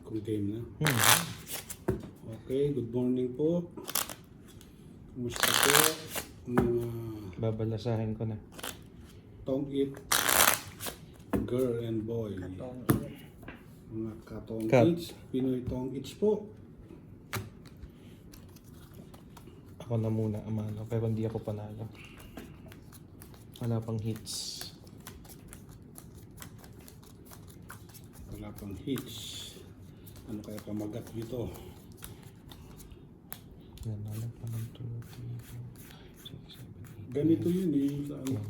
Kung game na. Hmm. Okay, good morning po. Kumusta po? Mga Babalasahin ko na. tong it girl and boy. Katong Mga katong Kat. its, Pinoy tong its po. Ako na muna, Amano. Pero hindi ako panalo. Wala pang hits. Wala pang hits. Ano kaya pamagat dito? Nanalo pa ng 2, 3, 4, 5, 6, 7, 8, Ganito yun eh. Sa ano,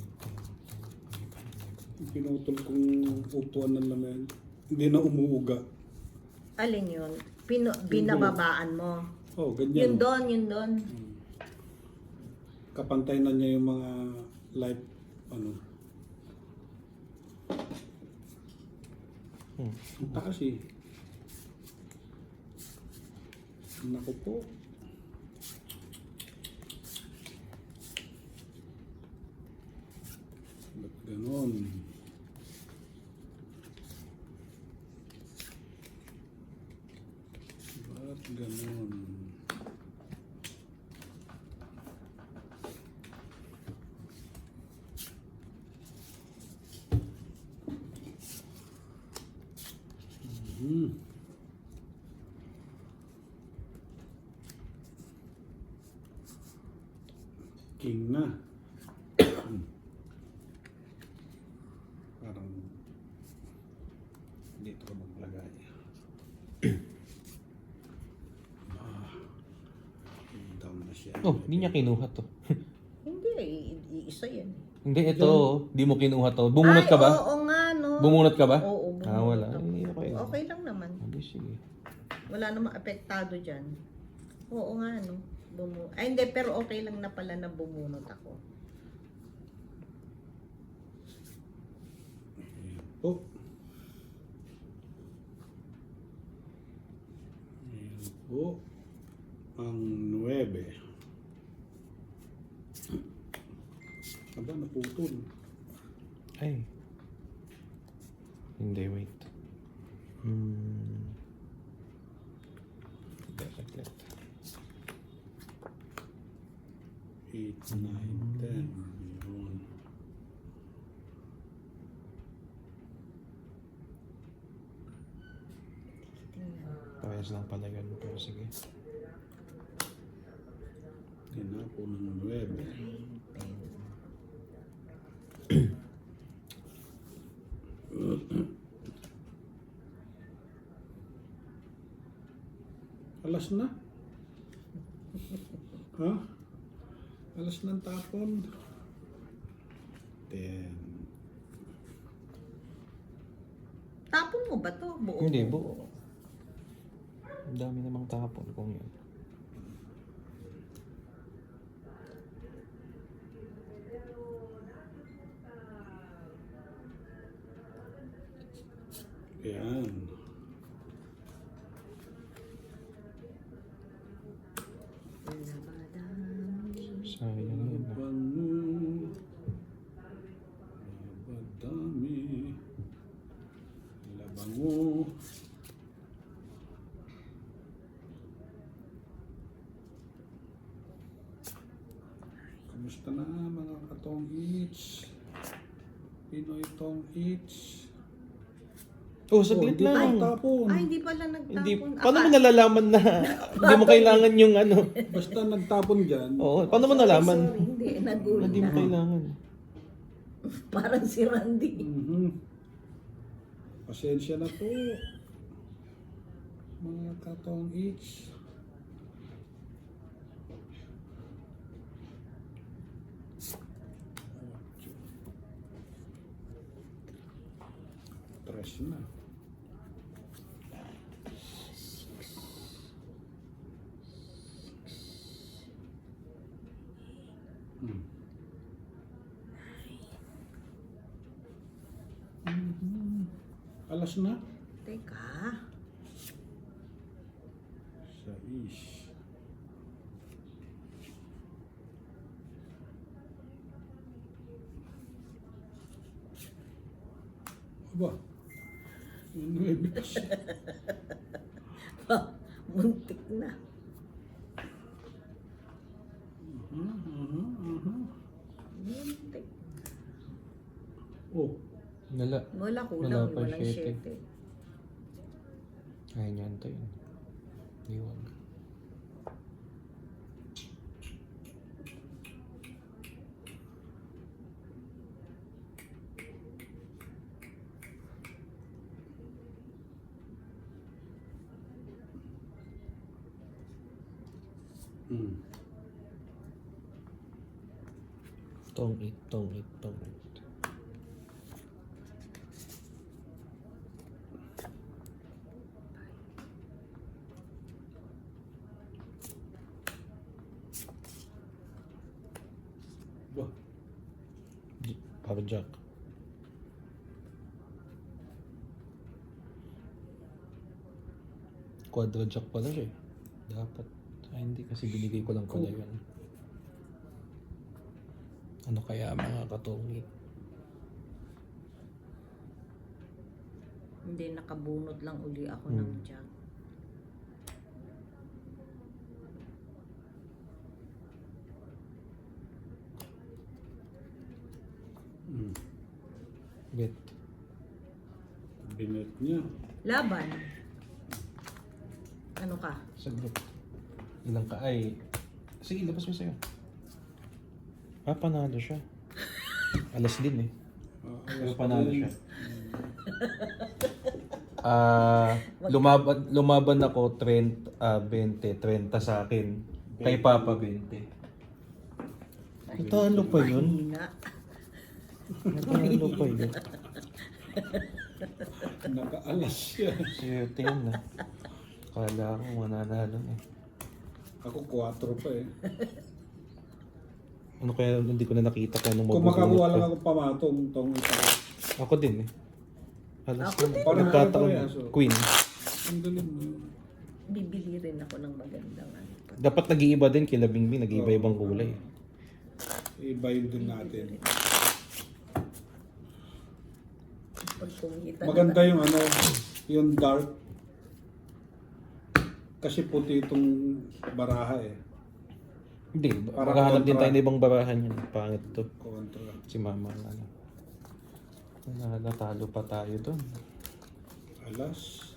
pinutol kong upuan ng lamin. Hindi na umuuga. alin yun? Binababaan mo. Oh, ganyan. Yun doon. Kapantay na niya yung mga life, ano. Ang taas eh. Naku po. Ba't ganon? Ba't ganon? Hmm. King na. Parang dito ka maglagay. Down na siya. Oh, hindi niya kinuha to. Hindi, isa yan. Hindi, ito. Hindi mo kinuha to. Bumunot ka ba? Oo nga, no. Bumunot ka ba? Oo, bumunot Ah, wala. ako. Ay, okay. Okay lang naman. Hindi, sige. Wala namang apektado dyan. Oo nga, no. Ay, hindi, pero okay lang na pala na bumunot ako. Ayan po. Ayan po. Ang 9. Aba, naputol. Ay. Hindi, wait. Saglit. 8, 9, 10. Yun. Parehas lang pala ganun. Pero sige. Tinapo ng 9. Alas na? Ha? Alas ng tapon? 10. Tapon mo ba to? Buo? Hindi, buo. Ang dami namang tapon kung yun. Yan. Sayang yun. Laban mo. Labadami. Labango. Kumusta na mga katong eats? Pinoy tong eats. Oh, saglit Hindi pa lang. nagtapon. Ay, hindi pala nagtapon. Hindi, paano mo nalalaman na hindi mo kailangan yung ano? Basta nagtapon dyan. Oo, paano mo nalaman? Sorry, hindi. Nagulat Hindi mo na. kailangan. Parang si Randy. Pasensya na po. Mga katong eats. Tres na. Alas na? Teka. 6. Aba. Yung 9. Muntik na. Muntik. Oh, Wala. Wala Wala kulang, pa, walang syete. 7. Ayun yan, ito yun. Iwan. Tong it, tong it, tong it. ba? Para jack. Quadro jack pala siya eh. Dapat. Ay, hindi kasi binigay ko lang pala yun. Ano kaya mga katungit? Hindi, nakabunot lang uli ako ng jack. Bet. Binet niya. Laban. Ano ka? Saglit. Ilang ka ay... Sige, labas mo sa'yo. Ah, panalo siya. Alas din eh. Pero panalo siya. Lumaban ako 20, 30 sa akin. Kay Papa 20. Natalo pa yun? Mahina. Natalo pa yun? Nakaalas siya. Swerte yun na. Kala ko mananalo eh. Ako 4 pa eh. Ano kaya hindi ko na nakita kung anong Kung mabubulot makakuha lang ko. ako pamatong tong ito. Ako din eh. Alas Ako din. din. Parang Nagkataon. parehas, oh. Queen. Ang galing mo. Bibili rin ako ng magandang ano. Dapat nag-iiba din kila Bingbing. Nag-iiba-ibang kulay. Ibayin din natin. Pag kumita Maganda yung ano, yung dark. Kasi puti itong baraha eh. Hindi. Para Maghahanap din kontra. tayo ng ibang barahan yan. Pangit to. Kontra. Si Mama ang ano. Natalo pa tayo doon. Alas.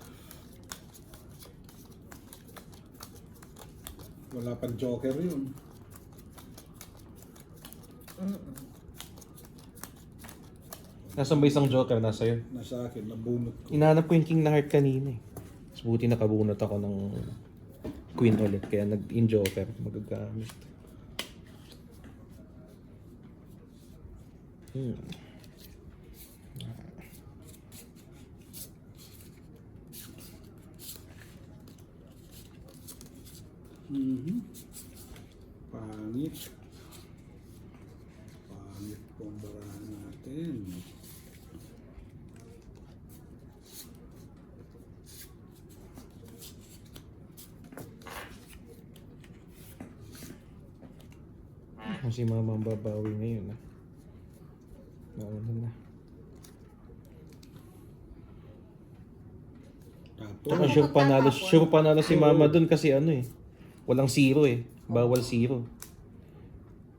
Wala pang joker yun. Nasaan ba isang joker? Nasa yun. Nasa akin, nabunot ko. Hinahanap ko yung king na heart kanina eh. Mas buti nakabunot ako ng queen ulit. Kaya nag-in joker. Magagamit. Pangit. Pangit pong barahan natin. Si Mama ang babawi ngayon ah. Nauna na. Tsaka Tapos, sure panalo si Mama dun kasi ano eh. Walang zero eh. Bawal zero.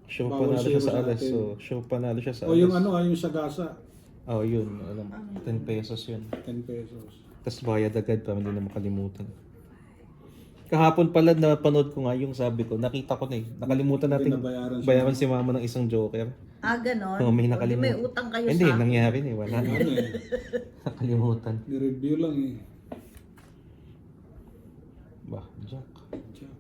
Sure Bawal panalo siya zero sa sa alas. atin. So, sure panalo siya sa o alas. yung ano, yung sagasa, Oh, yun. Alam, 10 pesos yun. 10 pesos. Tapos bayad agad para hindi na makalimutan. Kahapon pala napanood ko nga yung sabi ko. Nakita ko na eh. Nakalimutan natin Binabayaran si bayaran si Mama ng isang joker. Ah, ganon? Oh, may O, di nakalimutan. may utang kayo Hindi, sa akin. nangyari na eh. Wala na. Ano eh, Nakalimutan. ni-review lang eh. Bah, Jack. Tiyan.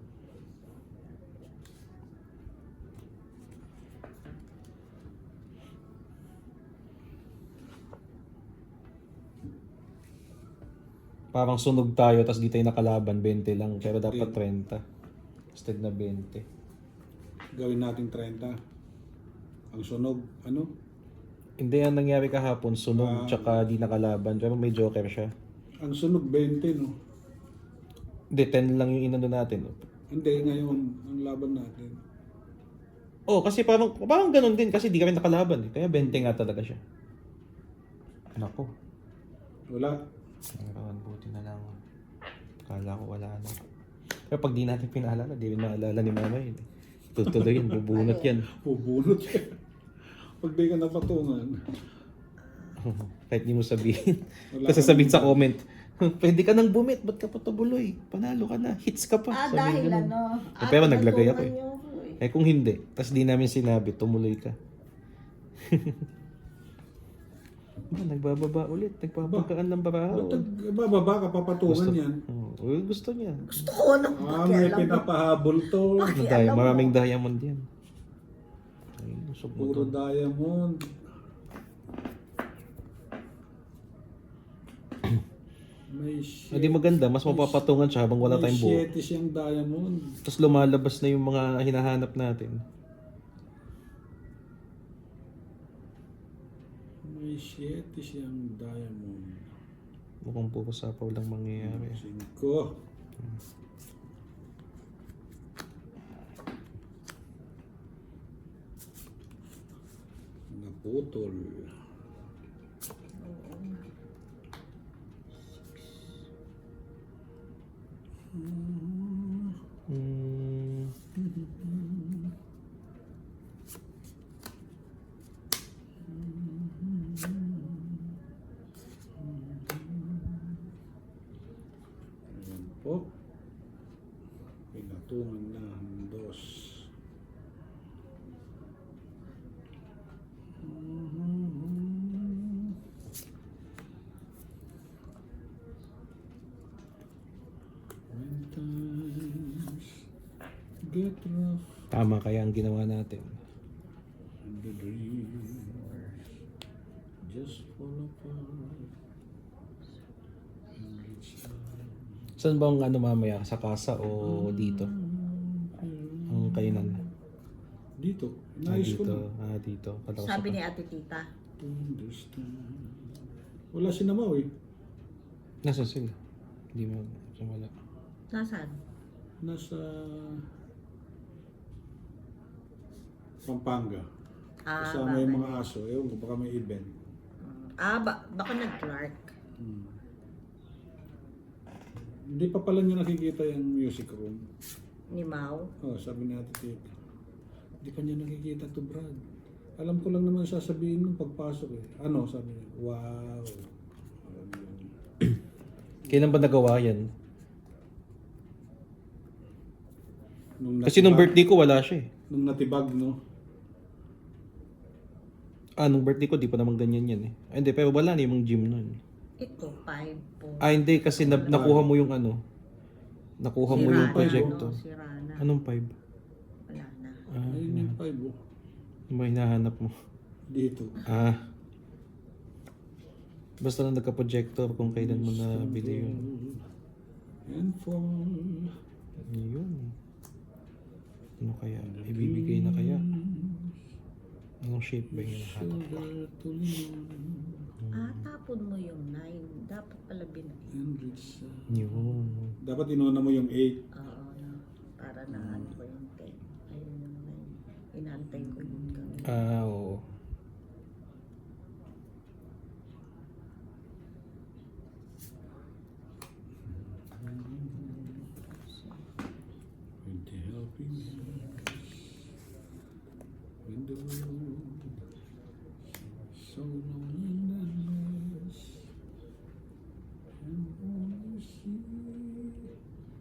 Parang sunog tayo, tapos di tayo nakalaban, 20 lang. Pero dapat 30. Instead na 20. Gawin natin 30. Ang sunog, ano? Hindi yan nangyari kahapon, sunog, tsaka di nakalaban. Pero may joker siya. Ang sunog 20, no? Hindi, 10 lang yung inano natin. Hindi, ngayon, ang laban natin. Oh, kasi parang ganun din, kasi di kami nakalaban. Kaya 20 nga talaga siya. Nako. Wala. Ang buti na lang. Kala ko wala na. Pero pag di natin pinaalala, di rin maalala ni mama yun. Tutuloy yun, bubunot yan. Bubunot siya. Pag di ka napatungan. Kahit di mo sabihin. Wala Tapos kang- sabihin sa comment, pwede ka nang bumit, ba't ka pa tubuloy? Panalo ka na, hits ka pa. Sabihin dahil ganun. ano. Pero naglagay ako eh. natutunan niyo ako eh. Eh kung hindi, tapos di namin sinabi, tumuloy ka. Nagbababa ulit, nagpapagkaan ng baraha. Ba't bababa ka, papatungan yan? Gusto niya. Gusto ko nang May pakialam mo. pinapahabol to. Pakialam mo. Maraming diamond yan. Ay, lusog mo Puro to. diamond. May shit. Hindi maganda, mas mapapatungan siya habang wala tayong buo. May shit siyang diamond. Tapos lumalabas na yung mga hinahanap natin. May shit siyang diamond. Mukhang puro sapaw lang mangyayari. 5. Naputol. Hmm. Ayan po. Pinatungan na ang 2. When times get rough Tama kaya ang ginawa natin. and the dreams just fall apart and it's Saan ba ang ano mamaya? Sa kasa o dito? Ang kainan? dito. Nais ko dito. na. Dito. Kala ko Sabi sa ni Ate Tita. To understand. Wala si Namaw eh. Nasaan sila? Hindi mo. Wala. Nasaan? Nasa Pampanga. Kasama yung mga aso. Ewan ko, baka may event. Baka nag-Clark. Hindi pa pala niya nakikita yung music room. Ni Mau. Oh, sabi ni Ate Tita. Hindi pa niya nakikita to, Brad. Alam ko lang naman sasabihin nung pagpasok eh. Ano, sabi niya. Wow. Kailan ba nagawa yan? Kasi natibag- nung birthday ko wala siya eh. Nung natibag, no? Nung birthday ko di pa naman ganyan yan eh. Hindi, pero wala na yung gym nun. Ito, 5 po. Hindi kasi nakuha mo yung ano. Nakuha mo yung projecto. Si Rana. Anong 5? Wala na. Ayun yung 5 oh. Ano ba hinahanap mo? Dito. Basta na nagka-projector kung kailan mo na bili yun. And fall. Yun. Ano kaya? Ibibigay na kaya? Anong shape ba yung hinahanap? Sugar to lemon. Tapon mo yung 9. Dapat pala binay. And rich. Yun. Dapat inuna mo yung 8. Oo, para na ano ko yung 10. Ayun yung 9. Inantay ko yun kami. Oo. With the helping hands. When the road so long and endless. And all you see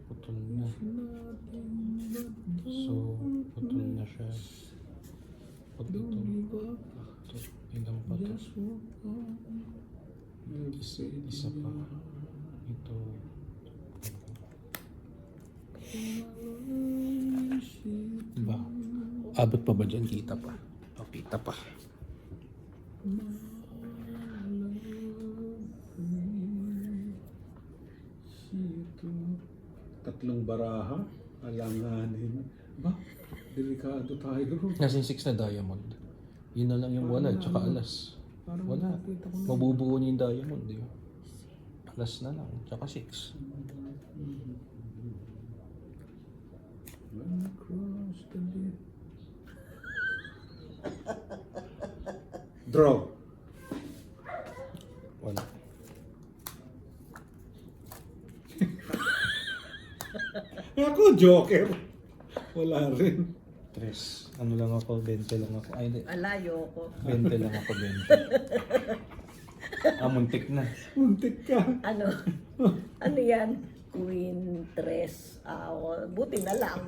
Putol na. is nothing but So, putol na siya. Pag ito, don't give up. ito, ilang pa to? Just walk on. Isa pa. Ito. Ba? Abot pa ba dyan? Kita pa. O, kita pa. Tatlong baraha, alanganin. Ba? Delikado tayo. Nasa 6 na diamond. Yun na lang yung wala, tsaka alas. Parang Wala. nakita ko na. Mabubuo niya yung diamond, di ba? Alas na lang, tsaka 6. When across the lake. Draw. Wala. Ako, joker. Wala rin. Tres. Ano lang ako, 20 lang ako. Ay, hindi. Alayo ko. 20 lang ako, 20. Muntik na. Muntik ka. Ano? Ano yan? Queen, tres, buti na lang.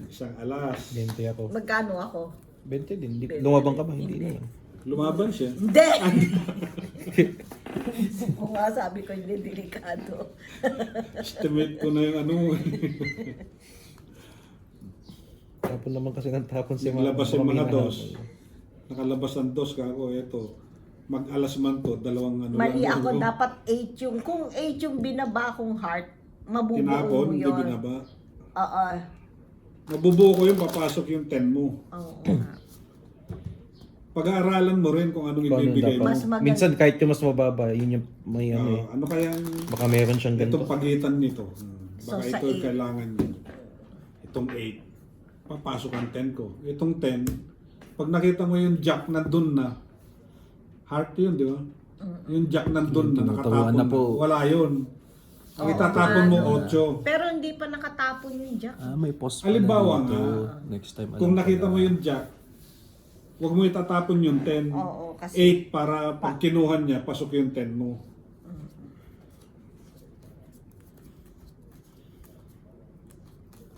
Isang alas. 20 ako. Magkano ako? 20 din. 20. Lumabang ka ba? Hindi na. Lumaban siya. Hindi! Kung nga sabi ko, hindi delikado. Estimate ko na yung ano. Tapon naman kasi ng tapon si Naglabas yung mga Mamina. dos. Nakalabas ang dos ka ako. Ito. Mag-alas man to. Dalawang ano Mali lang. ako, dapat 8 yung, kung 8 yung binaba kong heart, mabubuo Tinapon, mo hindi yun. binaba. Oo. Mabubuo ko yung papasok yung 10 mo. Oo nga. Pag-aaralan mo rin kung anong Paano ibibigay mo. dapat? Mas maganda. Minsan kahit yung mas mababa, yun yung may ano eh. Ano kayang Baka meron siyang ganito. itong pagitan nito? Baka So, sa ito yung 8. kailangan nyo. Itong 8. Papasok ang 10 ko. Itong 10, pag nakita mo yung jack na dun na, heart yun, di ba? Yung jack na dun na, Tumutuwa nakatapon na na. po. Wala yun. Ang Oo, itatapon mo, ano. 8. Pero hindi pa nakatapon yung jack. May post Halimbawa dito. nga, Next time. Kung nakita mo yung jack, huwag mo itatapon yung 10. Oo, kasi 8 para pag kinuhan niya, pasok yung 10 mo.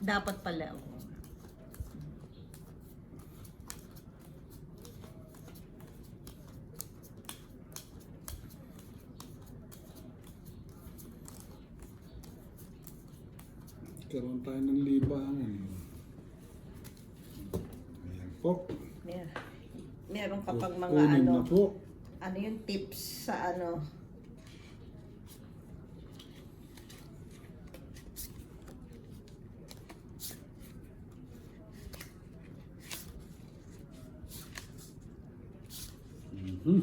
dapat pala ako. Karoon tayo ng libangan. Ayan po. Meron kapag mga Kunin ano, na po. ano yung tips sa ano, Mhm.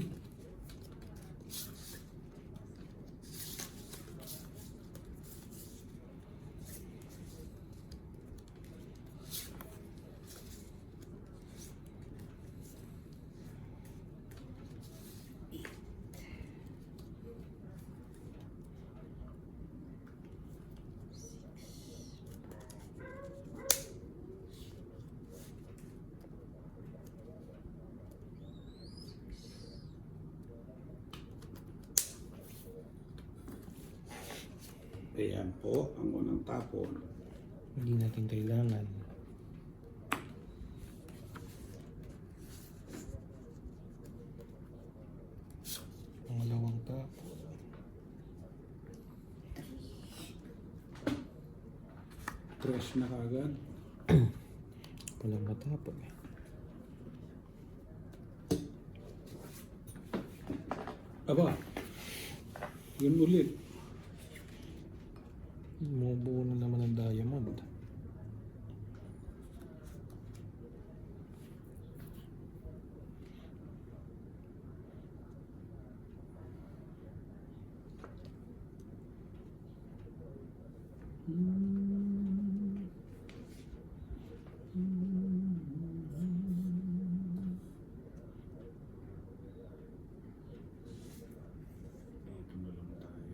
Ayan po ang unang tapon. Hindi natin kailangan. Pangalawang tapon. Tres na kagad. Walang matapon eh. Aba, yun ulit. Bumubuo na naman ang diamond. Dito na lang tayo.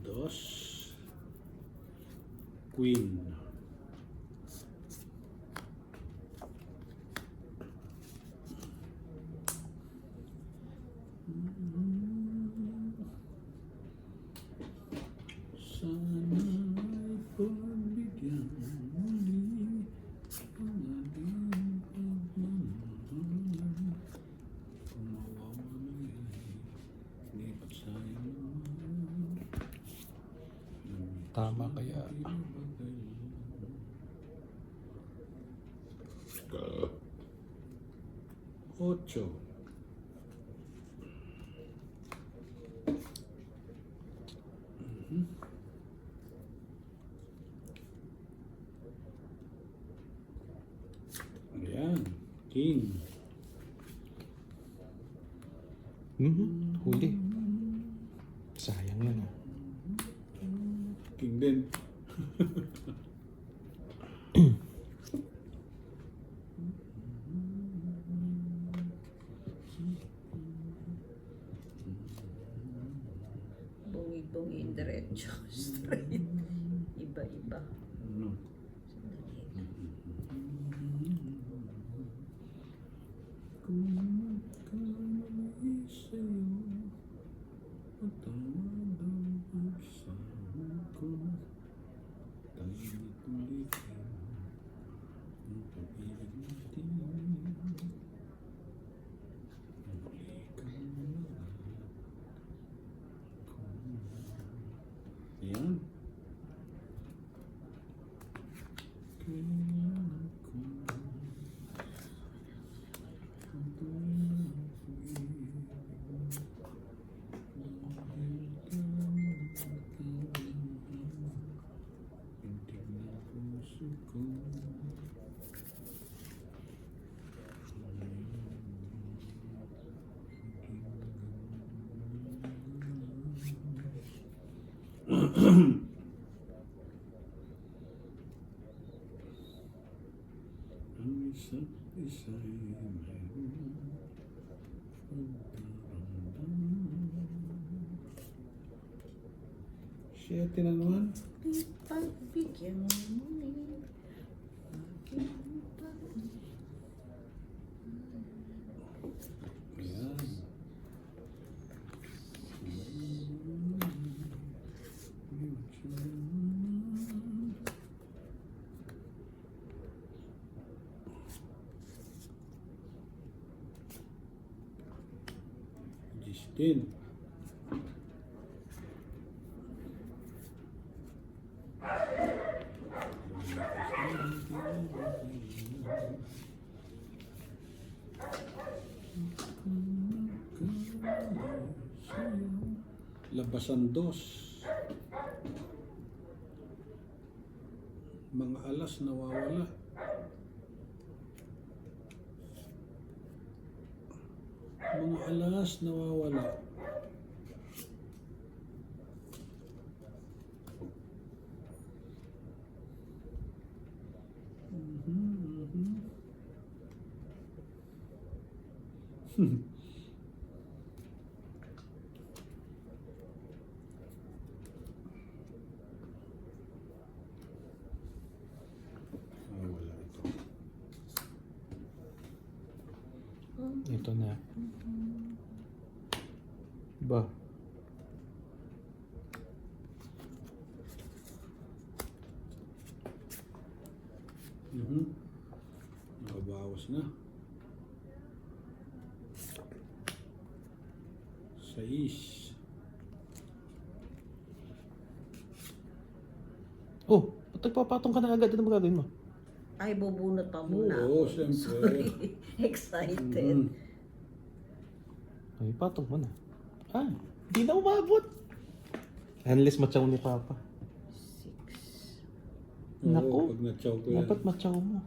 Dos. Queen. Sana ay pagbigyan muli ang ating pagmamahal. Kung mawawala ay lipat sa'yo. Tama kaya. Ocho. Ayan. King. Huli. Sayang yun ah. King din. Bungi diretso. Straight. Iba-iba. Ano? Kung magkamali sa'yo, patawad ang pagsama ko. Tayo'y tulitin ang pag-ibig natin. Muli kang lahat ko. Ayan. Kailangan ko ang tunay na pag-ibig. Dahil pintig na puso ko. Ang isa't isa'y mayroong pagdaramdam. Siya tinanuan? Pagbigyan mo ni aking Ayan. Justin. Labasan dos. Mga alas nawawala. Mga alas nawawala. Nawawala ito. Ito na. Ba? Nakabawas na. 6. Oh, ba't nagpapatong ka na agad? Ano ba gagawin mo? Ay, bubunot pa muna Oo, ako. siyempre. Sorry. Excited. Ay, patong mo na. Ah, di na umabot. Unless matyaw ni Papa. 6. Naku. Pag na-chow ko yan. Dapat matyaw mo.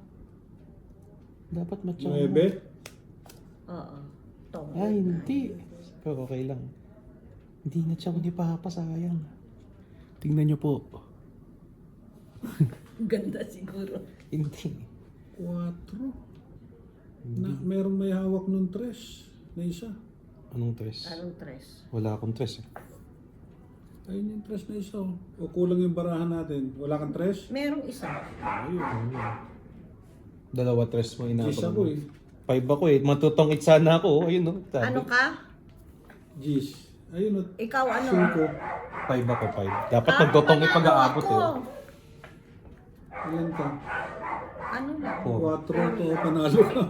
Dapat matyaw mo. 9. Oo. Tong. Ay, hindi. Pero okay lang. Hindi natyaw ni Papa, sayang. Tingnan niyo po. Ganda siguro. Hindi. 4. Na, meron may hawak nung 3 na isa. Anong tres? Anong tres? Wala akong tres eh. Ayun yung 3 na isa. O kulang yung barahan natin. Wala kang 3? Merong isa. Ayun. Dalawa tres mo inabot. Gis ako eh. 5 ako eh. Matutongit sana ako. Oh. Ayun no. Ano ka? Gis. Ayun o. Ikaw ano? 5. 5 ako, 5. Dapat magtutongit panalo pag-aabot ako. eh. Ilan ka? Ano lang? 4. 4 to. Panalo ka.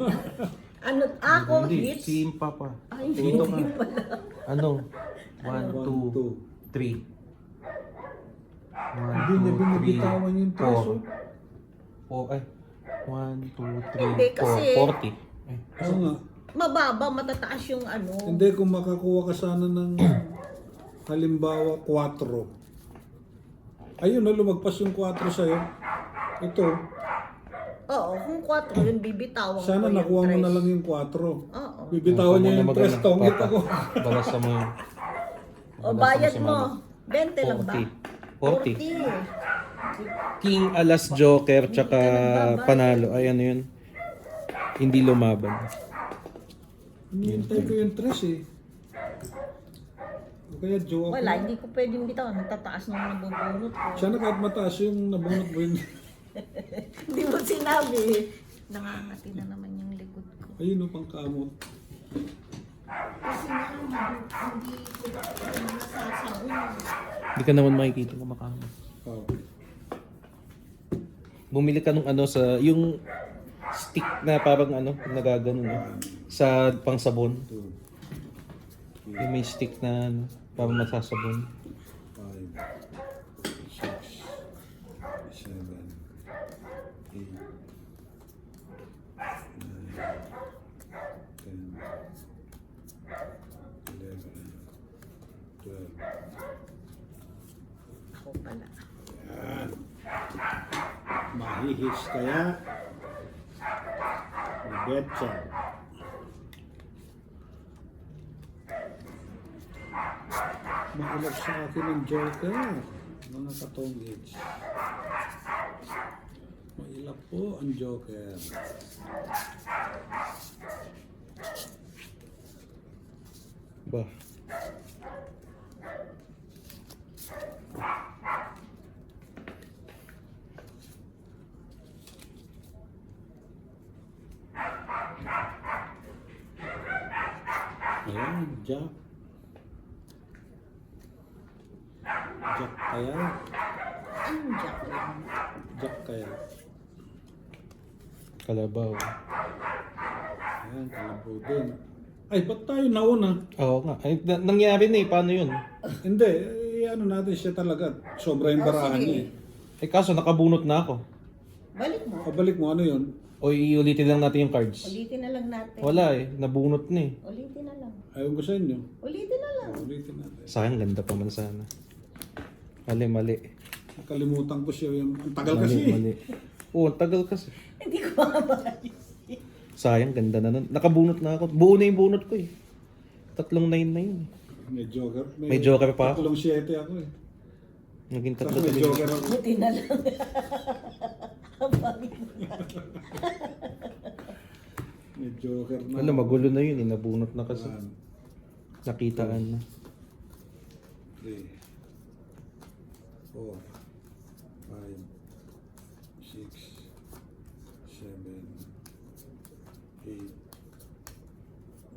Ano? Ako, Hindi, hits? si Papa. Ay, Dito hindi ka. pala. Ano? 1, 2, 2. 3. Hindi niya binibitawan yung 3 o. Oh, ay. 1, 2, Hindi, 3, kasi- 4, 40. Ay, Oo nga. Mababa, matataas yung ano. Hindi, kung makakuha ka sana ng halimbawa 4. Ayun na, lumagpas yung 4 sa'yo. Ito, Oo, kung 4 yun, bibitawan sana ko yung nakuha mo tres. na lang yung 4. Oo. Bibitawan niya yung 3, tongit Papa. ako. Balasa mo yun. O, bayad mo. 20 lang ba? 40. 40. King, alas, joker, tsaka Hindi ka nagbabayad. panalo. Ay, ano yun? Hindi lumaban. Hinihintay ko yung 3 eh. O kaya jowa Wala, hindi ko pwedeng bitaw. Tataas nung nabubunot ko. Siya na kahit mataas yung nabunot mo yun. Hindi mo sinabi. Nangangati na naman yung likod ko. Ayun o, pang kamot. Kasi nga, hindi ko nasasaon. Hindi ka naman makikita na makama. Oh. Bumili ka nung ano sa, yung stick na parang ano, nagagano no? Sa pang sabon. 2, Yung may stick na ano, parang masasabon. 5, 6, 7, 8, 9, 10, 11, 12. Ako pala. Yan. Mahihis kaya. Betcha. Mailap sa akin ng Joker. Mga katongits. Mailap po ang Joker. Ba? Ayan, Jack. Jack kaya. Anong jack yun? Jack kaya. Kalabaw. Ayan, kalabaw din. Ay, ba't tayo nauna? Oo nga. Ay, nangyari na eh. Paano yun? Hindi, ano natin siya talaga. Sobra yung Oh, barahan sige. niya eh. Eh kaso nakabunot na ako. Balik mo. Pabalik mo, ano yun? O iulitin lang natin yung cards. Ulitin na lang natin. Wala eh. Nabunot na eh. Ulitin na lang. Ayaw ko sa inyo. Ulitin na lang. Ulitin natin. Sa akin, ganda pa man sana. Mali. Nakalimutan ko siya yung... Ang tagal Mali, kasi eh. mali. Oo, ang tagal kasi. Hindi ko makabayos. Sayang, ganda na nun. Nakabunot na ako. Buo na yung bunot ko eh. 3 9 na yun. May Joker. May Joker pa ako. 7 ako eh. Naging Saka 3 may na Joker ako. Buti na lang. Habangin mo. May Joker na. Ano, magulo na yun eh. Nabunot na kasi. 1, Nakitaan na. 3, 4, 5, 6, 7, 8,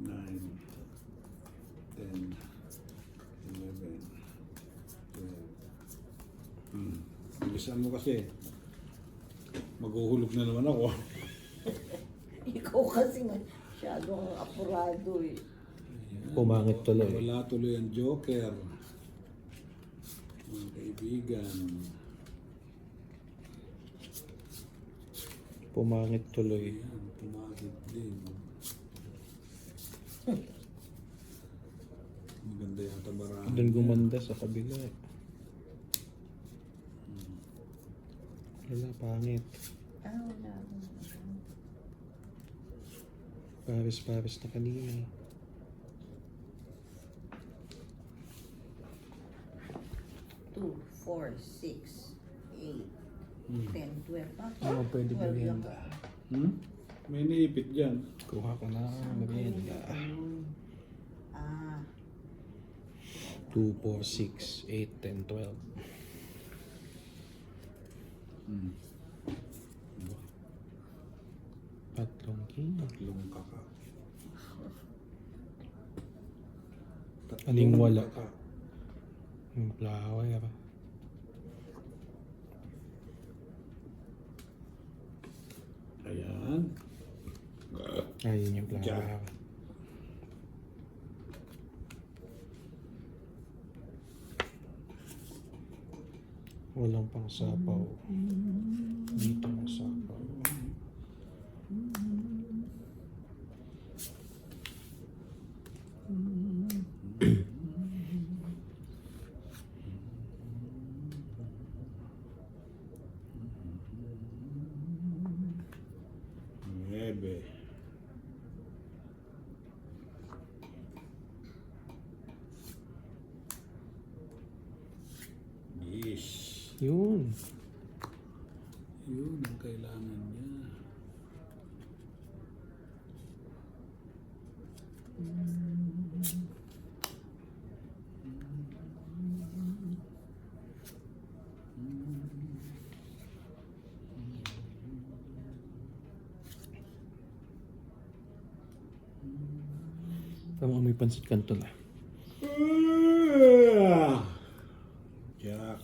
9, 10, 11, 12. Bilisan mo kasi. Maghuhulog na naman ako. Ikaw kasi masyadong apurado eh. Ayan. Pumangit tuloy. Wala tuloy ang Joker. Mga kaibigan. Pumangit tuloy. Ayan, pumangit din. Maganda yata barahan. Doon gumanda sa kabila eh. Wala, pangit. Wala. Paris na kanina eh. Two, 4, 6, 8, 10, 12. Ano pwede 12 lang. merienda? May niipit dyan. Kuha ka na merienda. Ah, 2, 4, 6, 8, 10, 12. Tatlong kilo. Tatlong kaka. Aling wala? Kaka. Yung flower. Ayan. Ayun yung flower. Diyan. Walang pang sapaw. Dito ang sapaw. Nuebe. Yes. Yun. Yun ang kailangan niya. Parang may pansit kanto na. Jack.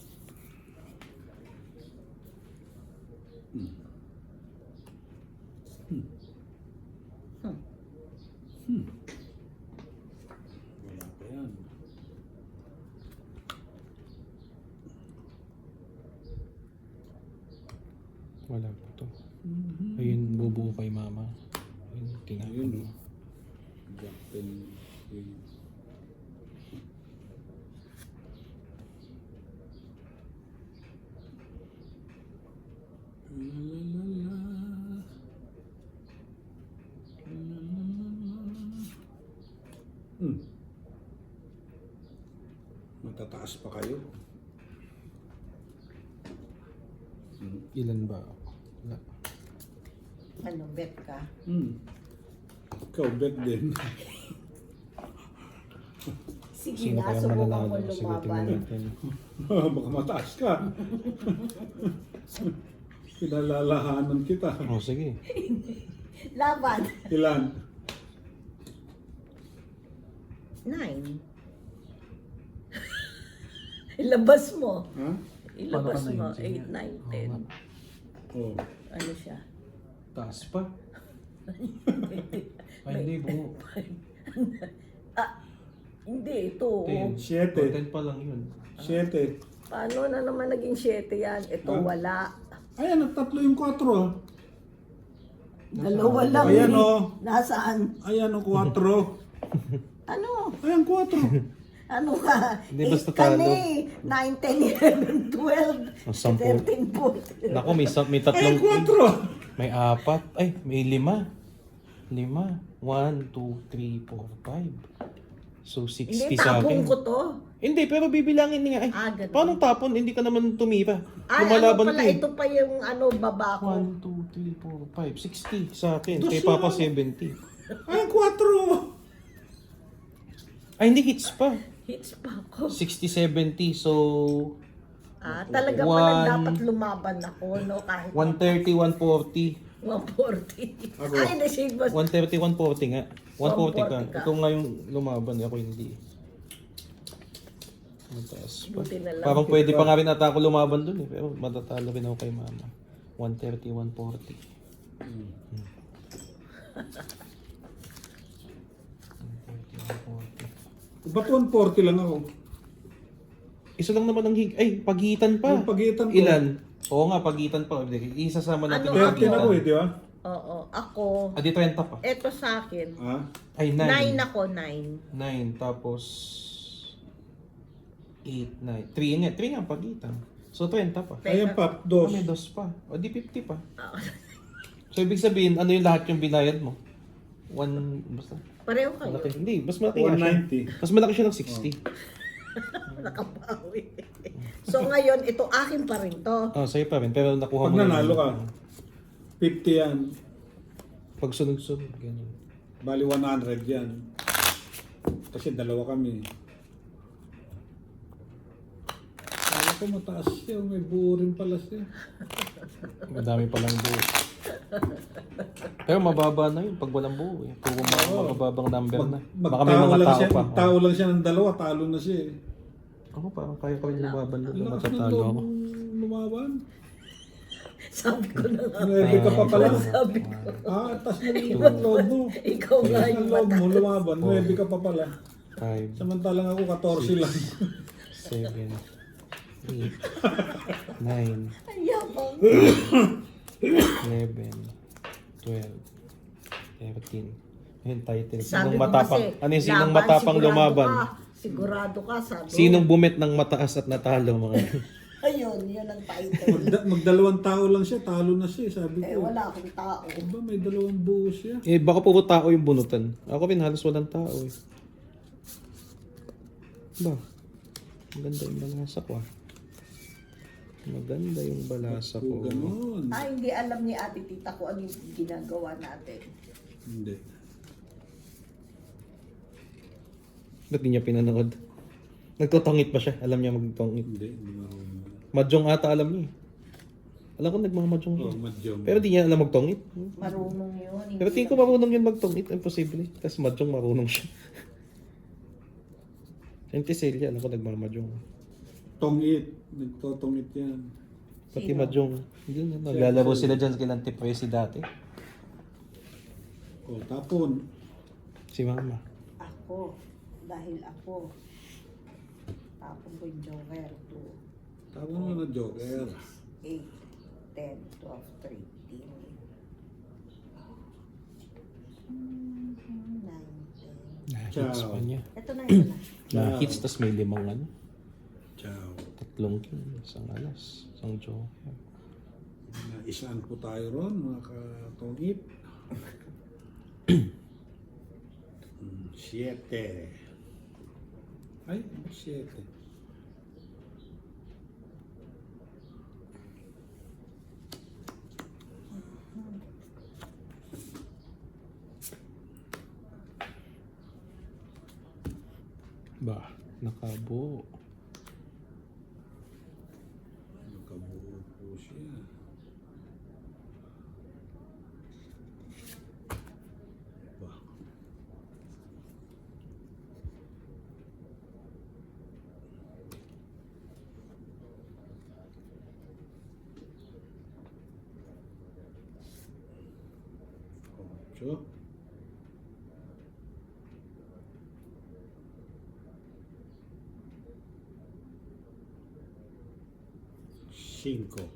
Wala pa yan. Wala pa to. Ayun, bubuo kay mama. Ayun, tinapon Ayun, mo. Jack pen. Yun. Hmm. Matataas pa kayo. Ilan ba? Wala. Ano, bet ka? Ikaw, bet din. Sige Sino na, kaya subukan mo mananalo? Sige, tingnan lumaban. natin. Baka mataas ka. Pinalalahanan kita. Oh, sige. Laban. Ilan? 9. Ilabas mo. Ha? Ilabas Paano ka mo. na yun? 8, 9, Oo 10. nga. Oh. Ano siya? Taas pa. Ay, hindi, buo. Hindi, ito. 10. 7. 10 pa lang yun. 7. Paano na naman naging 7 yan? Ito Ah. wala. Ayan, nagtatlo yung 4. Ah. Dalawa lang. Ayan, eh. oh. Nasaan? Ayan o, 4. Ano? Ayan, 4. Ano ka? Hindi, basta 8 ka talo. na eh. 9, 10, 11, 12, Ang 10. 13, 14. Naku, may Ayan, tatlong... 4. May 4. Ay, may 5. 5. 1, 2, 3, 4, 5. So, 60 Hindi, sa tapong akin. ko to. Hindi, pero bibilangin niya. Ay, Ganun. paano tapon? Hindi ka naman tumira. Ay, ano Lumalaban pala, ka eh. ito pa yung ano, baba ko. 1, 2, 3, 4, 5. 60 sa akin. Dos Kay Papa lang. 70. Ayan, 4. Ay, hindi hits pa. Hits pa ako. 60, 70. So, Talaga pala One- dapat lumaban ako, no? Kahit 130, 140. 140. Ako. Ay, na-shade ba? 130, 140 nga. 140 ka. 140 ka. Ito nga yung lumaban. Ako hindi. Mataas pa. Buti na lang. Parang pwede pa nga rin ata ako lumaban dun eh. Pero matatalo rin ako kay mama. 130, 140. 130, 140. Ba't 140 lang ako? Isa lang naman ang ay, pagitan pa. Yung pagitan ko. Ilan? Oo nga, pagitan pa. Isasama natin Ano? yung 13 ako eh, di ba? Oo, ako. Di 30 pa. Eto sa akin. Ha? Ay, 9 9. ako, 9. 9, tapos 8, 9. 3 nga, 3 nga ang pagitan. So 30 pa. Ayan pa, Oh, may 2. 2 pa. O di 50 pa. So ibig sabihin, ano yung lahat yung binayad mo? 1, basta. Pareho kayo. Malaki. Hindi, mas malaki nga siya. 190. Mas malaki siya ng 60. Nakabawi. So ngayon, ito akin pa rin to. Oh, sa'yo pa rin. Pero nakuha Pag mo na nanalo yun. ka, 50 yan. Pag sunod-sunod, ganyan. Bali 100 yan. Kasi dalawa kami. Kala ko mataas siya. May buo rin pala siya. Madami palang buo. Pero mababa na yun pag walang buo eh. Puro mga mababang number na. Baka may Magtao mga lang tao siya, pa. magtao lang siya ng dalawa, talo na siya eh. Ako parang kaya ko rin lumaban doon. Ang lakas ng Matatalo loob ako. lumaban. Sabi ko na nga. Nuwebe ka pa pala. Sabi ko. Tas ng loob mo. Ikaw nga Tas ng yung loob mata. mo lumaban. Nuwebe ka pa pala. 5, Samantalang ako 14 lang. 7, 8, 9, Ang yabang. 11, 12, 13. Yung title. Sabi Sinong ko matapang? kasi, Ano yung sinong laban, matapang sigurado lumaban? ka. Sigurado ka, sabi. Sinong bumit ng mataas at natalo mga? Ayun, yun ang title. Magdalawang tao lang siya, talo na siya. Sabi Eh, ko, wala akong tao. ba may dalawang buo siya? Eh baka puro tao yung bunutan. Ako rin halos walang tao eh. Ba? Maganda yung balasa ko ah. Maganda yung balasa ko. Ganon. Hindi alam ni ate tita ko ano yung ginagawa natin. Hindi. Ba't di niya pinanood? Nagtutongit pa siya. Alam niya magtongit. Hindi marunong. Mahjong ata alam niya eh. Alam ko nagmamadyong siya. Oh, madyong. Pero di niya alam magtongit. Marunong yun. Hindi Pero tingin ko marunong yun magtongit. Imposible. Tapos madyong marunong siya. Yung Tiselia, alam ko nagmamadyong. Tongit. Nagtotongit yan. Pati Sino? madyong. Yun, naglalaro sila dyan sa kilang Tipresi dati. Oh, tapon. Si Mama. Ako. Dahil ako. Tapos ko yung joker. 2, Tapon mo na joker. 8, 10, 12, 13, 19. Na-hits Ciao. pa niya. Ito na, ito na. Na-hits, tas may 5 ano. Ciao. 3 king, isang alas, isang joker. Isaan po tayo ron, mga katongit. 7. Ay, 7. Ba, nakabuo. Nakabuo po siya. Ba. Ocho. Cinco.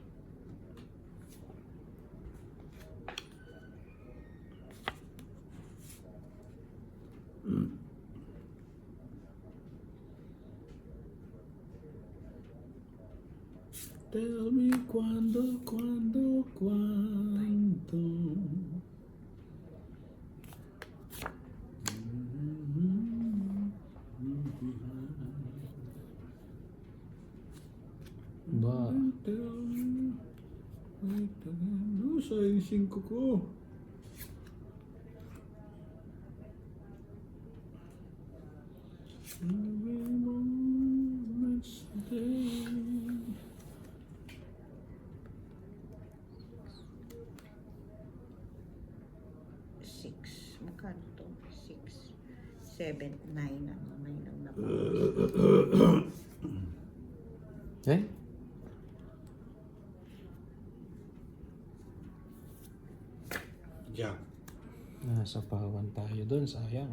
Tell me cuándo. Ba, No, sayang 5 ko. Every moment's a day. Six. Magkano to? 6, 7, 9. Ano ngayon ang nabawas? eh? Jack. Nasa pawan tayo dun, sayang.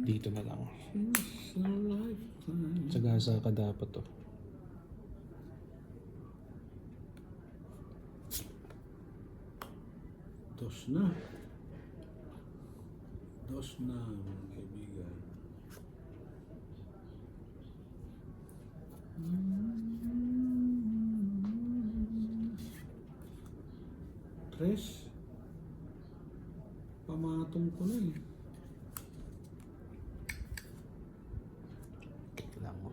Dito na lang. It's a lifetime. Sagasa ka dapat to. Dos na, mga kaibigan. Tres. Pamatong ko na eh. Lang mo.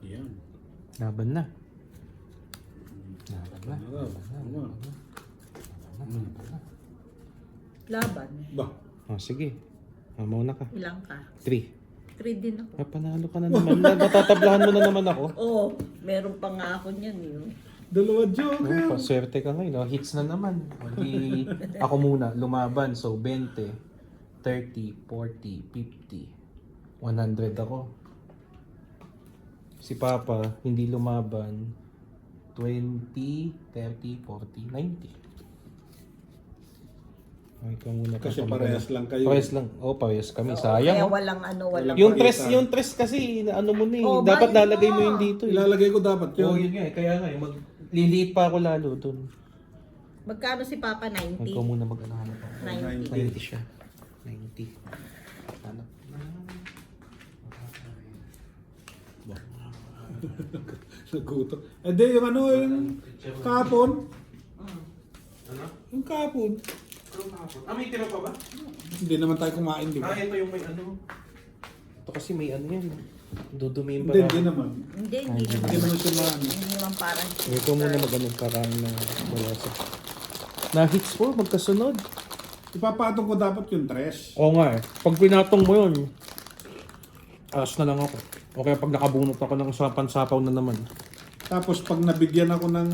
Yan. Laban na. Laban. Ba? Oh, sige. Mauna ka. Ilang ka? 3. 3 din ako. Panalo ka na naman. Natatablahan mo na naman ako. Oo. Meron pa nga ako niyan yun. Dalawa joker. Paswerte ka ngayon. No? Hits na naman. Hindi, ako muna, lumaban. So, 20, 30, 40, 50, 100 ako. Si Papa, hindi lumaban. 20, 30, 40, 90. Ay, ikaw muna. Kasi Papa, parehas lang kayo. Parehas lang. Oh, parehas kami. Oo, Sayang. kaya Oh. walang walang. Yung Pakita. tres kasi, ano mo na eh. Oh, Dapat bayad lalagay mo mo. yun dito eh. Ilalagay ko dapat Oo, yun. yun nga eh. Kaya nga eh. Liliit pa ako lalo dun. Magkano si Papa? 90? Ikaw muna mag-anahanap ako. 90. 90 siya. 90. Hanap. Naguto. Eh di, yung ano, yung kapon. Ano? Yung kapon. May tira pa ba? Hindi naman tayo kumain, di ba? Ito yung may ano. Ito kasi may ano yan. Dudumiin ba? Hindi naman. Hindi Hindi naman. naman siya maano. Hindi naman parang. Ikaw muna mag-ano para na wala sa... Na-hits po, magkasunod. Ipapatong ko dapat yung tres. Oo nga eh. Pag pinatong mo yun, alas na lang ako. O kaya pag nakabunot ako ng sapan-sapaw na naman. Tapos pag nabigyan ako ng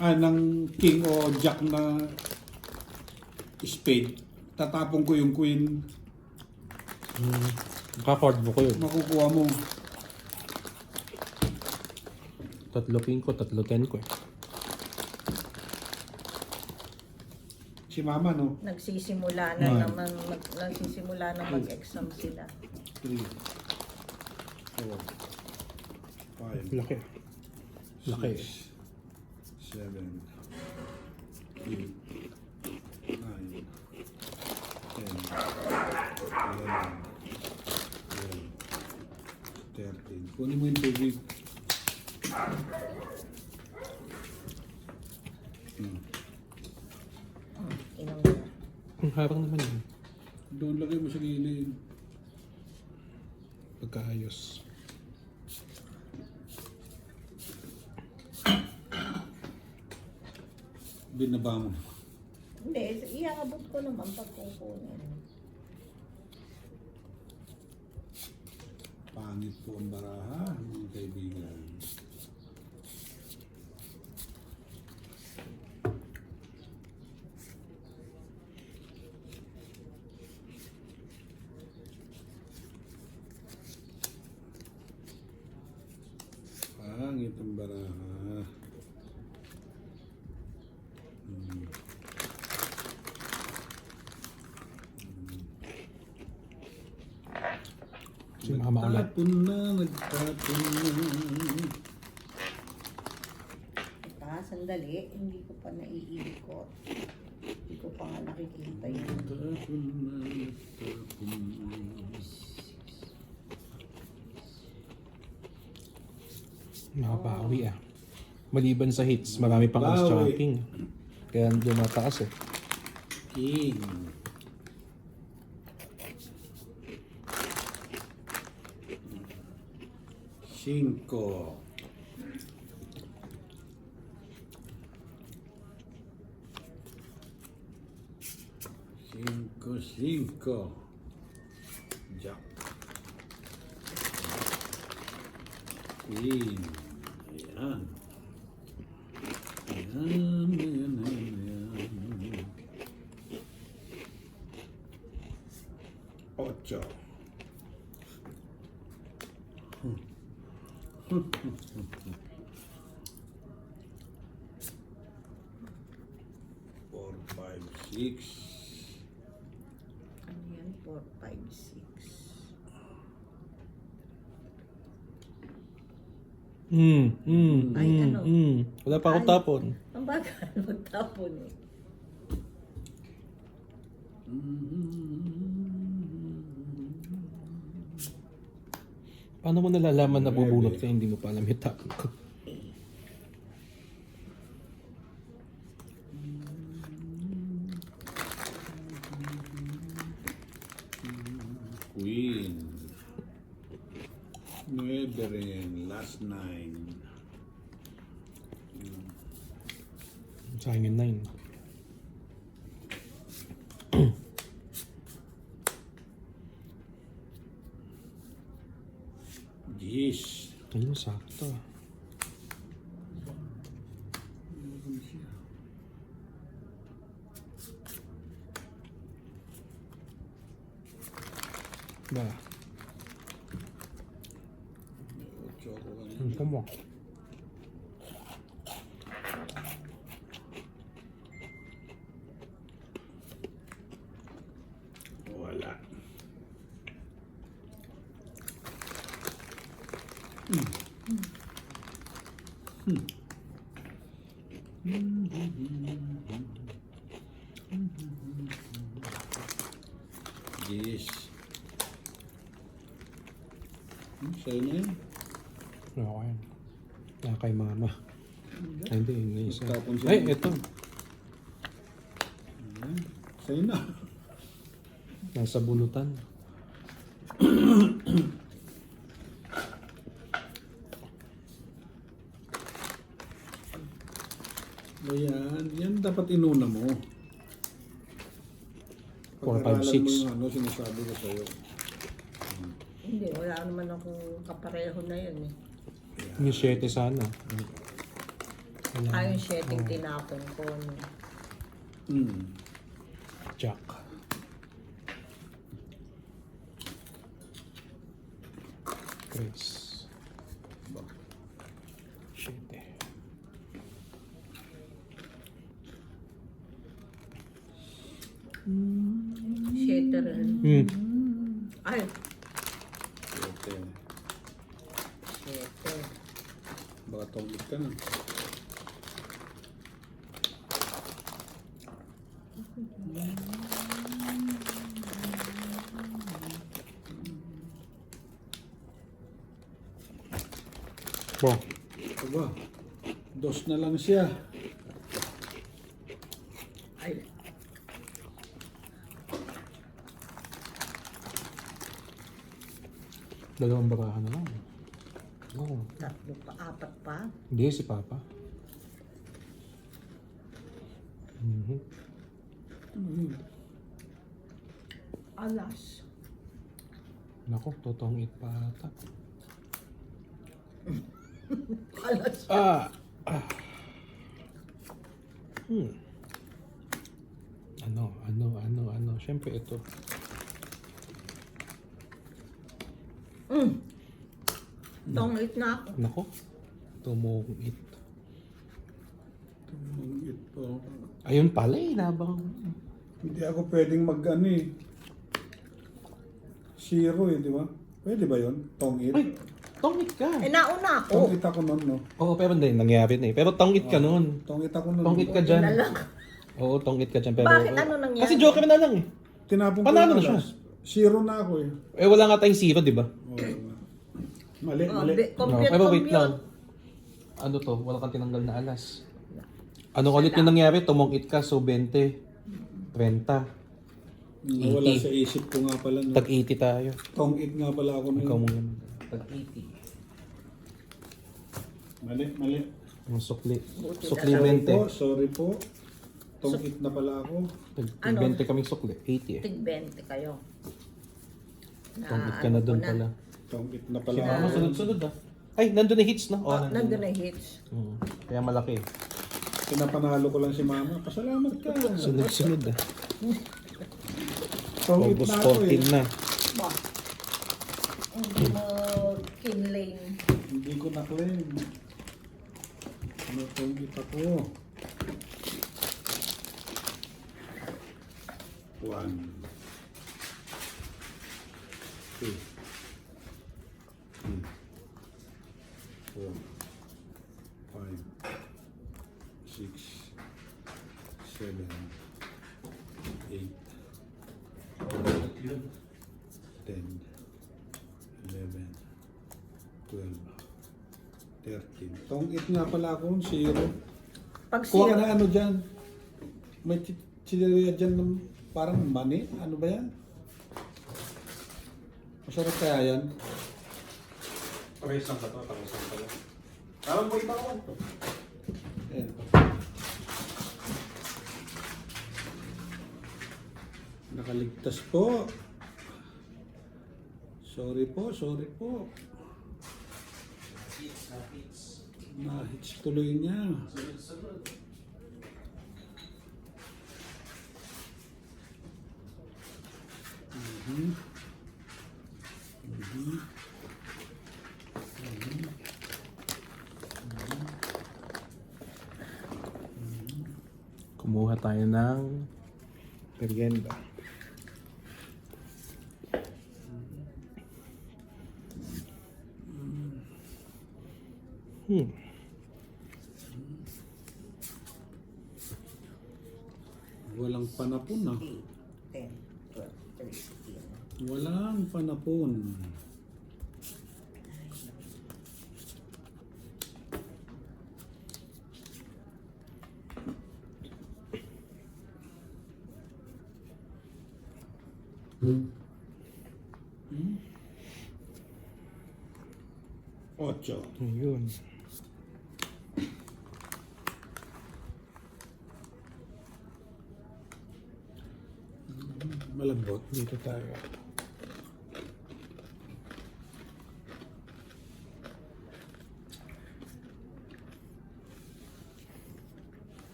ng king o jack na spade, tatapon ko yung queen, Kakard mo ko yun. makukuha mo. 3 king ko, 3 10 ko eh. Si mama, no? Nagsisimula na naman, nagsisimula na mag-exam sila. 3, 4, 5, Laki. Laki eh. 7, 8, 9, 10, 11, 12, 13. Kunin mo yung tubig. Inom na. Ang harang naman yun. Doon lagay mo sa gilid. Pagkaayos. Binaba mo. Hindi, iabot ko naman pag kukunin. Pangit po ang baraha, mga kaibigan. Pangit ang baraha. Si mama ulit. Nagtatun na. Teka, sandali. Hindi ko pa naiikot. Hindi ko pa nga nakikita yun. Nagtatun na. Makabawi ah. Maliban sa hits, marami pang as tsaka Bawi. king. Kaya dumataas eh. King. Cinco. Cinco. Jack. Queen. Ayan. Ayan. Ocho. Four, five, six. Ano yan? 4, 5, 6. Ay, ano? Wala pa akong Ay. tapon. Ang bagal magtapon eh. Paano mo nalalaman na bubunot ka hindi mo pa alam yung tapon ko? Queen. Nueve rin. Last nine. Sa akin yung 9. Yes. Ayun, sakto. Ba, Ocho ako kanina. ang tamo. Wala. Yes. Sa'yo na yun. Okay. Kaya kay mama. Ay, hindi, yung isa. Tapon siya. Ay, eto. Ayan. Sa'yo na. Nasa bunutan. Ayan. Yan dapat inuna mo. 4, 5, Pag-aralan mo 6. yung ano, sinasabi ko sa'yo. Hindi, wala naman akong kapareho na yun eh. Yung 7 sana. Wala. Yung setting tinapon ko. No. Jack. Chris. 7. Shatter. Ay, Okay. shatter. Baka tongit ka na. Bo. Aba, dos na lang siya. Ay, Dalawang barahan na lang. Oo. tatlo pa, apat pa. Hindi, si Papa. Alas. Nako, totoong it pa ata. Alas. Ah! Ano? Siyempre ito. Tongit na ako. Nako, tumong it. Tongit po. Ayun pala eh, nabang. Hindi ako pwedeng mag-ano eh. Zero eh, di ba? Pwede ba yun? Tongit? Ay, tongit ka. Eh, nauna ako. Tongit ako nun, no? Oo, pero hindi, nangyari na eh. Pero tongit ka nun. Tongit ako nun. Tongit ka Buti dyan. na lang. Oo, tongit ka dyan. Pero, Bakit? Ano nangyari? Kasi joker na lang eh. Tinapon ko Panalo yung na siya. alas. Zero na ako eh. Eh, wala nga tayong zero, di ba? Mali, Oh, mali. compute, pero wait compute. lang. Ano to? Wala kang tinanggal na alas. Ano ulit yung nangyari? Tumongit ka, so 20. 30. Wala 80. sa isip ko nga pala. No? Tag 80 tayo. Tongit nga pala ako Ikaw nun. mo yan. Tag 80. Mali. Ang sukli. Buti Sukli Sorry po, 20. sorry po. Tongit na pala ako. Tag Ano? 20 kaming sukli. 80 eh. Tig 20 kayo. Tongit ka na doon pala. Tongit na pala Si ako. Mama, sunod-sunod ah. Ay, nandun na hits, no? Oh, Oo, nandun na hits. Kaya malaki. Pinapanalo ko lang si Mama. Pasalamat ka. Sunod-sunod ah. Tongit August na ako eh. 14 na. Ba? Hindi mo kinlane. Hindi ko na-claim. Ano tongit ako? 1 2 3 4 5 6 7 8 10 11 12 13 Tongit nga pala ako, zero. Pag Kuha ka zero, na ano dyan. May chichirya dyan ng parang mani. Ano ba yan? Masarap kaya yan? Pares lang ba ito? Pares lang pala. Tawag mo iba ko. Ayan. Nakaligtas po. Sorry po. Na-hits tuloy niya. Kumuha tayo ng merienda. Walang panapon ah. 10, 12, 13. Walang panapon. Ocho. Ayun. abot. Dito tayo.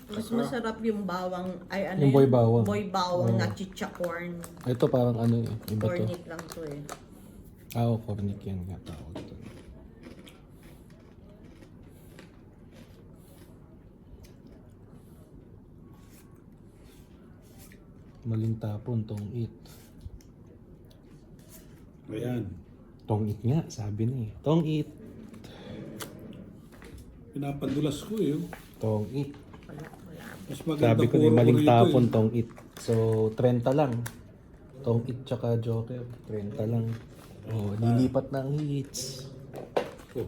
Mas masarap yung bawang, ay ano Yung boy bawang. Boy bawang na chicha corn. Ito parang ano eh. Iba to. Cornit lang to eh. Cornic yan nga tawag to. Malintapon tong it. Ayan. Tong it nga, sabi niya. Tong it. Pinapadulas ko eh. Tong it. Wala. Mas maganda Sabi ko na puro maling rito tapon eh. tong it. So, 30 lang. Tong it tsaka Joker, 30 lang. Oh, lilipat na ang hits. Oh.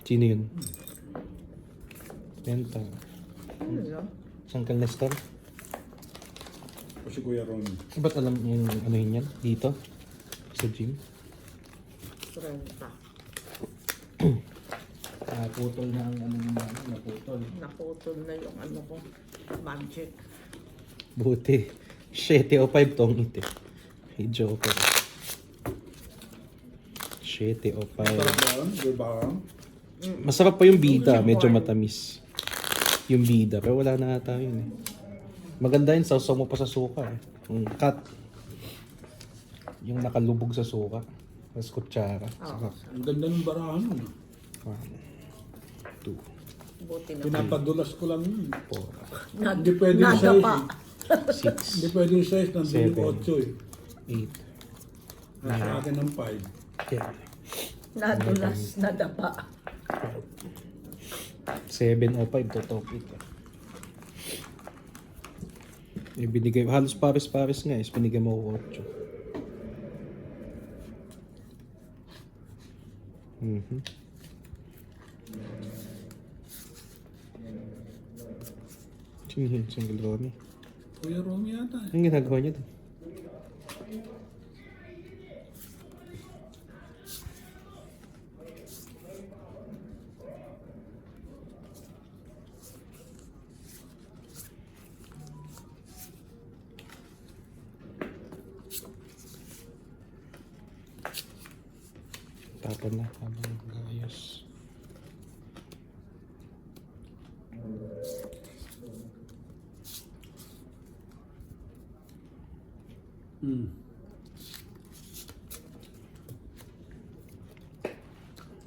Sino yun? 30. Ano yun? Saan ka Nestor? O si Kuya Ron. Ba't alam yung ano yun yan? Dito? Sa gym? 30. Putol na ang ano yung ano, naputol. Naputol na yung ano ko. Magic. Buti. 7 o 5 tong it eh. Hey, Joker. 7 o 5. Sarap ba yun? Di ba? Masarap pa yung bida, medyo matamis. Yung bida, pero wala na ata yun eh. Maganda yun, sausaw mo pa sa suka eh. Yung cut. Yung nakalubog sa suka. Tapos kutsara. Saka, Ang ganda ng barahan mo. 1, 2, Buti na. Pinapadulas ko lang yun. 4, Hindi pwede yung size Nadapa. eh. 6, Hindi pwede yung size. Nandun yung 8 eh. 8, Nasa akin ng 5. 10, Nadulas, nadapa. 7 o 5 to top it eh. Binigay, halos pares-pares nga eh. Binigay mo ko 8. Sino yun? Single Romy. Kuya Romy yata eh. Anong ginagawa niya doon? Tapon na habang nag-ayos.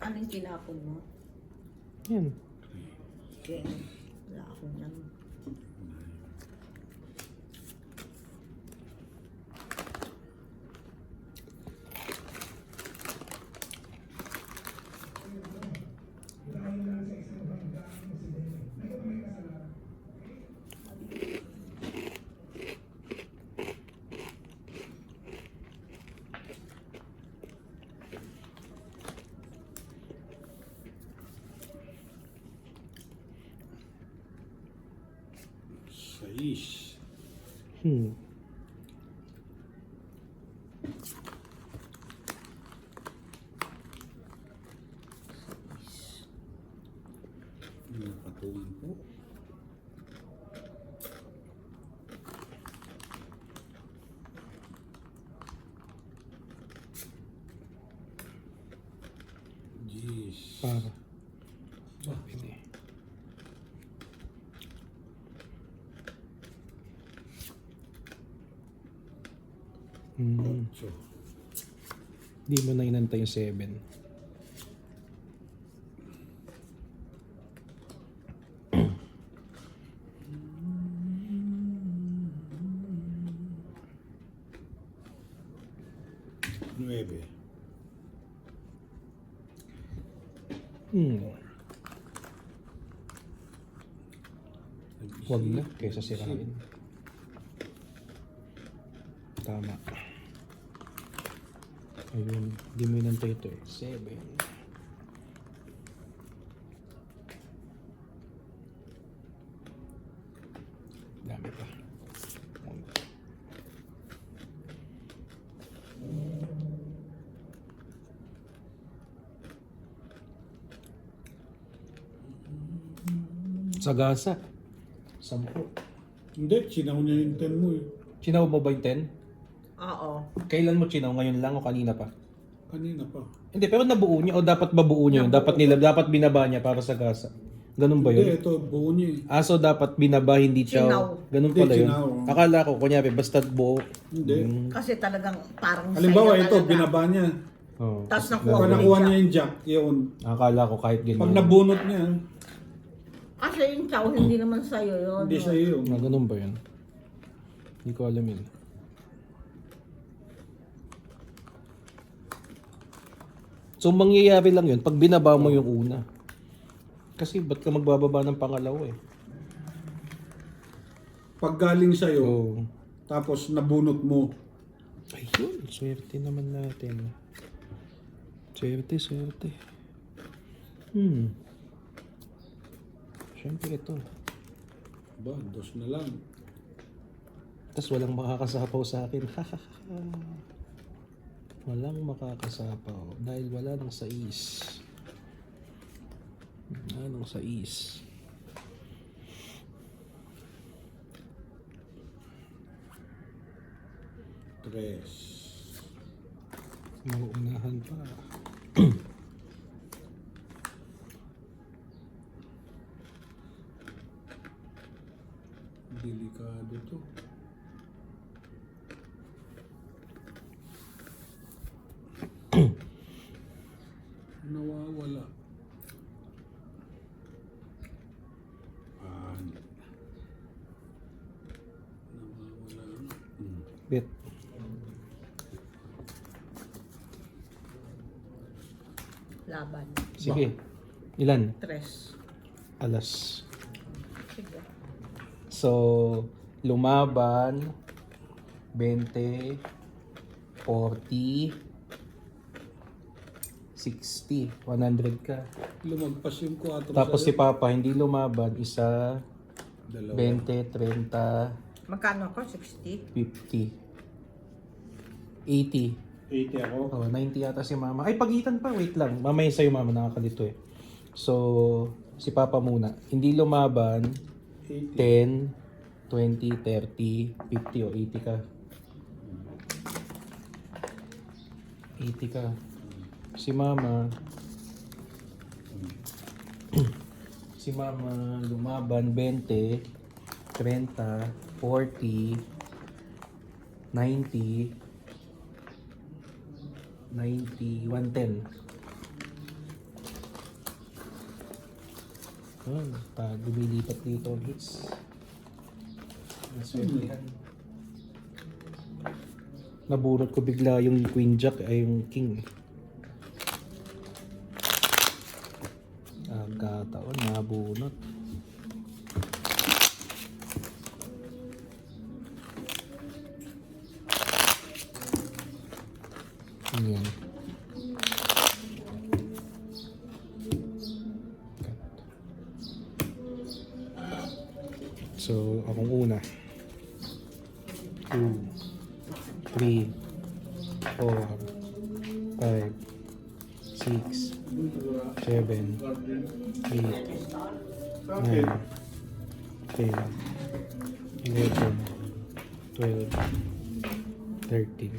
Anong tinapon mo? Yan. Okay. Wala akong yan. Sais. Patungan po. Jeez. Para. Pwede. Ocho. Di mo na inantay yung 7. Nueve. Huwag na, kaysa sirain. Tama. Ayun, di mo inantay ito eh. 7. Dami pa. Sagasa. 10. Hindi, sinaw niya yung 10 mo eh. Chinaw mo ba yung 10? Oo. Kailan mo chinaw? Ngayon lang o kanina pa? Kanina pa. Hindi, pero nabuo niya o dapat babuo niya yun? Dapat binaba niya para sa gasa. Ganun ba Hindi, yun? ito buo niya eh. So dapat binaba, hindi Chinaw. chow. Ganun Hindi, pala yun. chinaw. Akala ko, kunyari, basta buo. Hindi. Kasi talagang parang Halimbawa sa'yo ito, talaga. binaba niya. Oh. Tapos Pag nakuha mo nakuha yung niya yung jack, yun. Akala ko kahit ganyan. Pag nabunot niya, Kasi yung chow, hindi naman sa'yo yun. hindi sa iyo. Ganun ba yun? Hindi ko alam yun. So mangyayari lang yun pag binaba mo yung una. Kasi ba't ka magbababa ng pangalawa eh? Pag galing sa iyo, Oh. tapos nabunot mo, Ayun, swerte naman natin. Swerte. Siyempre ito. ba, dos na lang. Tapos walang makakasapaw sa akin. Walang makakasapaw. Dahil wala nang sais. Wala nang sais. Tres. Mauunahan pa. Delikado to. Nawawala. Nawawala. Bet. Laban. Sige. Ilan? Tres. Alas. Sige. So, lumaban, 20, 40, 60, 100 ka. Lumagpas yung 4 Tapos si sa'yo. Papa, hindi lumaban, isa, Dalawa. 20, 30, Magkano ako? 60? 50, 80. 80 ako. Oh, 90 yata si Mama. Ay, pagitan pa. Wait lang. Mamaya sa'yo, Mama. Nakakalito eh. So, si Papa muna. Hindi lumaban. 80. 10, 20, 30, 50 o 80 ka. 80 ka. Si Mama. Si Mama lumaban 20, 30, 40, 90, 90, 110. Lumilipat dito ang hits. Naswertihan. Nabunot ko bigla yung Queen Jack ay yung King. Agkataon, nabunot. Ayan. So, akong una. 2, 3, 4, 5, 6, 7, 8, 9, 10, 11, 12, 13.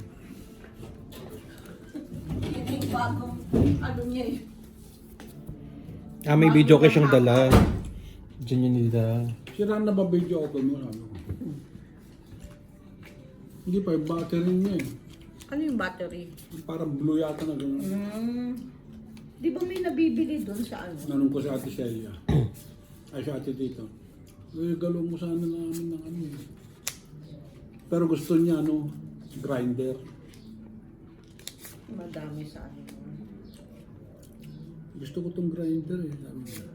Bagong ano niya eh. May video kayo siyang dala. Diyan yun nila. Sira na ba video ako mo? Ano? Hindi pa, yung battery niya eh. Ano yung battery? Parang blue yata na gano'n. Di ba may nabibili doon sa ano? Nanong ko si Ate Celia. Ay, si Ate Tito. Galo mo sana namin ng ano eh. Pero gusto niya ano, grinder. Madami sa ano. Gusto ko tong grinder eh. Sabi niya.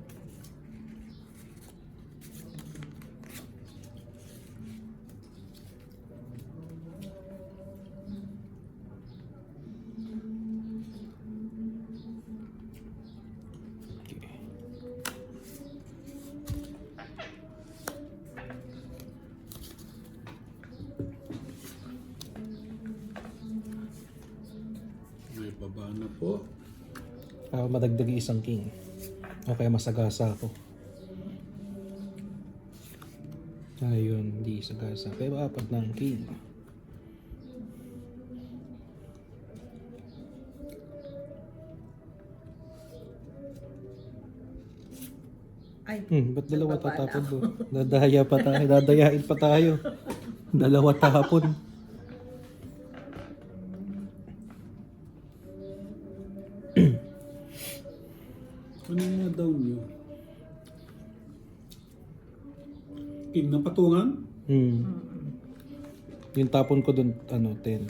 May baba na po. Madagdag yung isang king. O kaya masagasa ako. Ayun, hindi sagasa. Pero 4 ng king. Ay, Ba't dalawa nagbabala tatapon ako. do? Dadaya pa tayo, dadayain pa tayo. Dalawa tapon. Ano yung mga down nyo? King na patungan? Yung tapon ko dun, 10.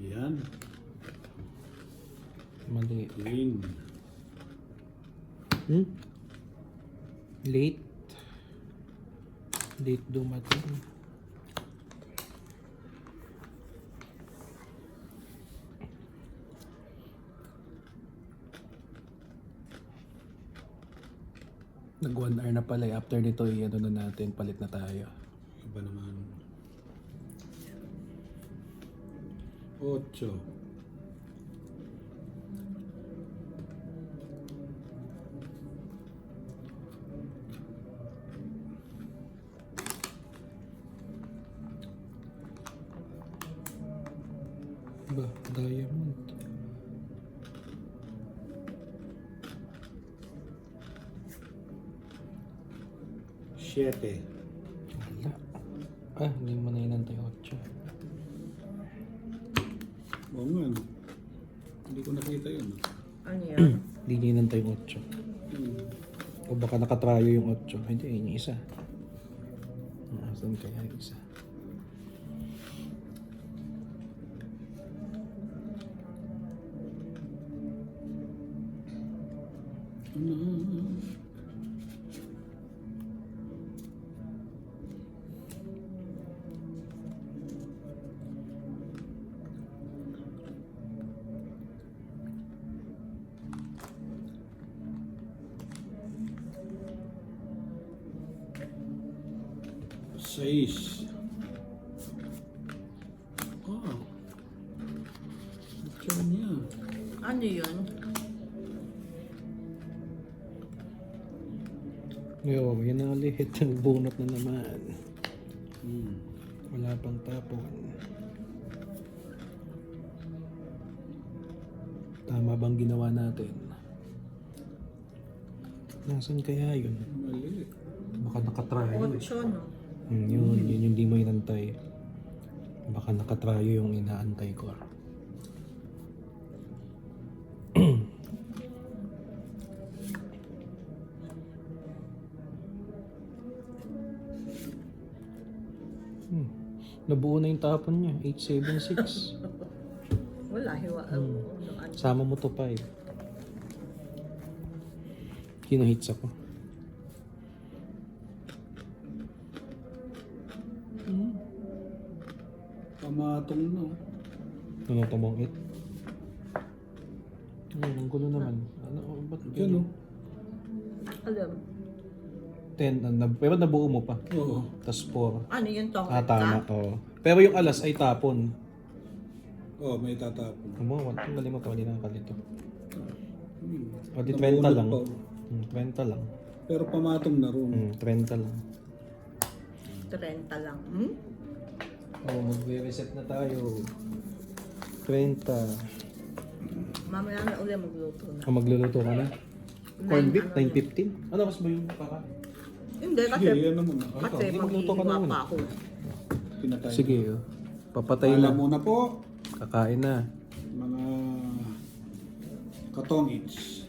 Yan. Mali. King. Late. Late dumating. Nag 1 hour na pala eh. After nito, ano na natin, palit na tayo. Iba naman. 8. Ba, diamond. Siete. Wala. Hindi mo na inantay 8. Oo nga. No? Hindi ko nakita yun. No? Ano yan? Hindi niya inantay 8. O baka nakatrayo yung 8. Hindi, yun yung isa. Saan kaya yung isa? Seis. Oh. Ito niya. Ano yun? Yo, yun na ulit. Nagbunot na naman. Hmm. Wala pang tapon. Tama bang ginawa natin? Nasaan kaya yun? Mali. Baka nakatrayo. 8, no? Yun yung di mo inantay. Baka nakatrayo yung inaantay ko. Nabuo na yung tapon niya. 876. Wala, hiwa. Ano? Sama mo to 5. Kinahits ako. Pamatong no. Ano to mong 8? Ang gulo naman. Ano, ba't Yan no. Alam. 10, pero nabuo mo pa. Oo. Tapos 4. Ano yun to? Tama. Oo. Pero yung alas ay tapon. Oh, may tatapon. Ano, mali mo to, mali na kalito. O di Nabunot 30 lang. pa. 20 lang. Pero pamatong na ron. 30 lang. 30 lang. Magre-reset na tayo. 30. Mamaya na ulit magluto na. Magluluto ka na? Corn beef, Ano yun? 9.15. Ano mas ba yung kaka? Hindi, kasi, Sige, yan na muna. kasi Hindi, magluto ka na maghihiwa muna. pa ako. Pinatay. Sige, papatay Pala na. muna po. Kakain na. Mga katong eats.